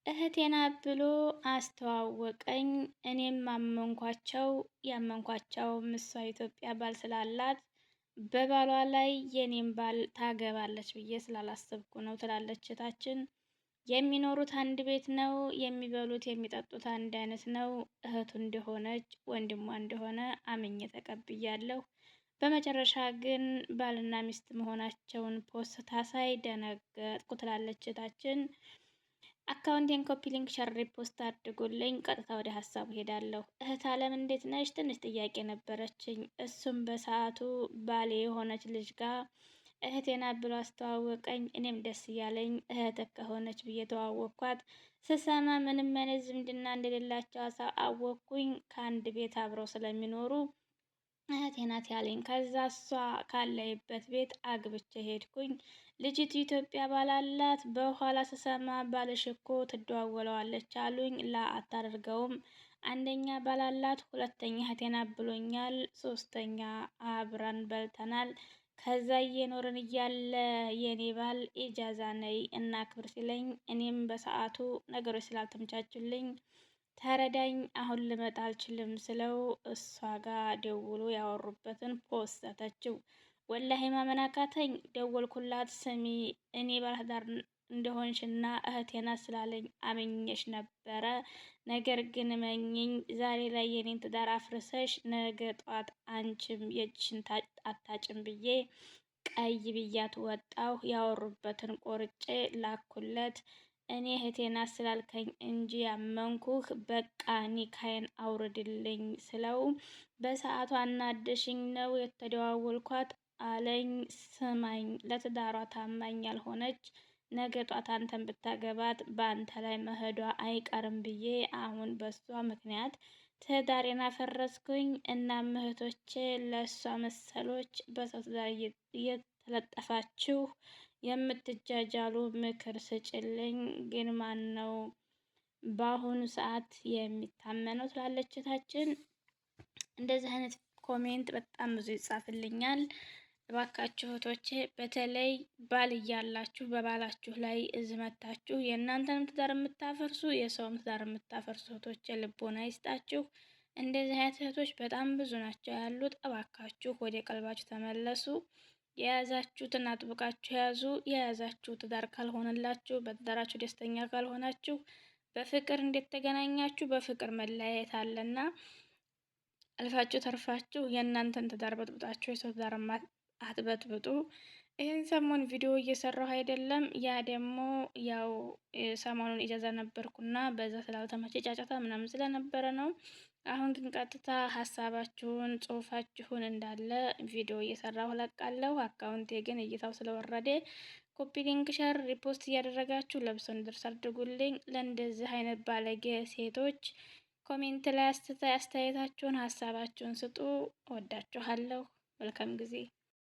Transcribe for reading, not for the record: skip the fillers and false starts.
እህቴና ብሎ አስተዋወቀኝ። እኔም ያመንኳቸው እሷ ኢትዮጵያ ባል ስላላት በባሏ ላይ የኔም ባል ታገባለች ብዬ ስላላሰብኩ ነው ትላለች እህታችን። የሚኖሩት አንድ ቤት ነው፣ የሚበሉት የሚጠጡት አንድ አይነት ነው። እህቱ እንደሆነች ወንድሟ እንደሆነ አምኜ ተቀብያለሁ። በመጨረሻ ግን ባልና ሚስት መሆናቸውን ፖስት ታሳይ ደነገጥኩ ትላለች እህታችን። አካውንቴን ኮፒ ሊንክ ሸር ሪፖስት አድርጉልኝ። ቀጥታ ወደ ሀሳቡ ሄዳለሁ። እህት አለም እንዴት ነሽ? ትንሽ ጥያቄ ነበረችኝ። እሱም በሰዓቱ ባሌ የሆነች ልጅ ጋር እህቴና ብሎ አስተዋወቀኝ። እኔም ደስ እያለኝ እህት ከሆነች ብዬ ተዋወቅኳት። ስሰማ ምንም አይነት ዝምድና እንደሌላቸው አወቅኩኝ። ከአንድ ቤት አብረው ስለሚኖሩ እህቴ ናት ያለኝ። ከዛ እሷ ካለይበት ቤት አግብቼ ሄድኩኝ። ልጅቱ ኢትዮጵያ ባላላት። በኋላ ስሰማ ባልሽ እኮ ትደዋወለዋለች አሉኝ። ላ አታደርገውም። አንደኛ ባላላት፣ ሁለተኛ እህቴ ናት ብሎኛል፣ ሶስተኛ አብረን በልተናል። ከዛ እየኖርን እያለ የኔ ባል ኢጃዛ ነይ እና ክብር ሲለኝ እኔም በሰዓቱ ነገሮች ስላልተመቻቹልኝ ተረዳኝ፣ አሁን ልመጣ አልችልም ስለው እሷ ጋር ደውሎ ያወሩበትን ፖስተተችው። ወላሂ ማመን አቃተኝ። ደወልኩላት፣ ስሚ እኔ ባለትዳር እንደሆንሽና እህቴ ናት ስላለኝ አምኜሽ ነበረ። ነገር ግን መኝኝ ዛሬ ላይ የኔን ትዳር አፍርሰሽ ነገ ጧት አንቺም የእጅሽን አታጭም ብዬ ቀይ ብያት ወጣሁ። ያወሩበትን ቆርጬ ላኩለት። እኔ እህቴ ናት ስላልከኝ እንጂ ያመንኩህ፣ በቃ ኒካዬን አውርድልኝ ስለው በሰዓቱ አናደሽኝ ነው የተደዋወልኳት አለኝ። ስማኝ፣ ለትዳሯ ታማኝ ያልሆነች ነገ ጧት አንተን ብታገባት በአንተ ላይ መሄዷ አይቀርም ብዬ አሁን በሷ ምክንያት ትዳሬን አፈረስኩኝ። እናም እህቶቼ ለእሷ መሰሎች በሰው ትዳር እየተለጠፋችሁ የምትጃጃሉ ምክር ስጭልኝ። ግን ማን ነው በአሁኑ ሰዓት የሚታመነው ትላለች እህታችን። እንደዚህ አይነት ኮሜንት በጣም ብዙ ይጻፍልኛል። እባካችሁ እህቶቼ በተለይ ባል እያላችሁ በባላችሁ ላይ እዚህ መታችሁ የእናንተንም ትዳር የምታፈርሱ የሰውም ትዳር የምታፈርሱ እህቶቼ ልቦና ይስጣችሁ። እንደዚህ አይነት እህቶች በጣም ብዙ ናቸው ያሉት። እባካችሁ ወደ ቀልባችሁ ተመለሱ። የያዛችሁትን አጥብቃችሁ ያዙ። የያዛችሁ ትዳር ካልሆነላችሁ፣ በትዳራችሁ ደስተኛ ካልሆናችሁ፣ በፍቅር እንዴት ተገናኛችሁ? በፍቅር መለያየት አለና አልፋችሁ ተርፋችሁ የእናንተን ትዳር በጥብጣችሁ የሰው ትዳር አትበጥብጡ። ይህን ሰሞን ቪዲዮ እየሰራሁ አይደለም። ያ ደግሞ ያው ሰሞኑን ኢጃዛ ነበርኩና በዛ ስላልተመቸ ጫጫታ ምናምን ስለነበረ ነው። አሁን ግን ቀጥታ ሀሳባችሁን ጽሁፋችሁን እንዳለ ቪዲዮ እየሰራሁ ለቃለሁ። አካውንቴ ግን እይታው ስለወረደ ኮፒ ሊንክ ሸር ሪፖስት እያደረጋችሁ ለብሶ እንድደርስ አድርጉልኝ። ለእንደዚህ አይነት ባለጌ ሴቶች ኮሜንት ላይ አስተያየታችሁን ሀሳባችሁን ስጡ። እወዳችኋለሁ። መልካም ጊዜ